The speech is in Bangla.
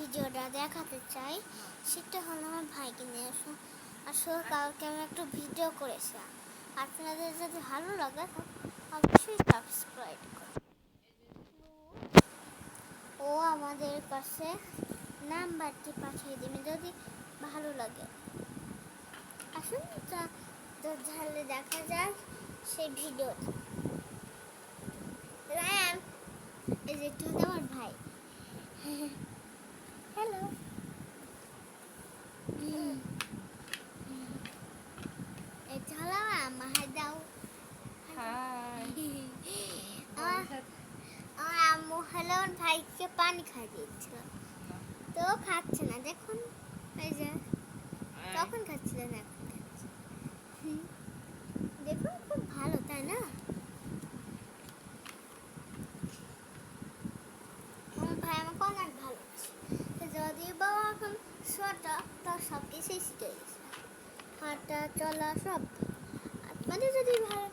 ভিডিওটা দেখাতে চাই, সেটা হলো আমার ভাইকে নিয়ে আসলে কালকে আমি একটা ভিডিও করেছিলাম। আপনাদের যদি ভালো লাগে অবশ্যই সাবস্ক্রাইব করুন। ও আমাদের কাছে নাম্বারটি পাঠিয়ে দেবে যদি ভালো লাগে। আসুন তাহলে দেখা যাক সেই ভিডিওটা। রায়ান, এই যে এটা হলো আমার ভাই। হ্যালো। এটা হলো আমার আম্মা। হাই দাও। আমার আম্মু হলো আমার ভাইকে পানি খাইয়ে দিয়েছিল, তো খাচ্ছে না। দেখুন, এই যে তখন খাচ্ছিলেন, এখন খাচ্ছে। দেখুন, খুব ভালো, তাই না? আমার ভাই আমাকে অনেক ভালোবাসে। যদি বাবা এখন ছোট, তো সব কিছুই শিখে গেছে, হাঁটা চলা সব। আপনাদের যদি ভালো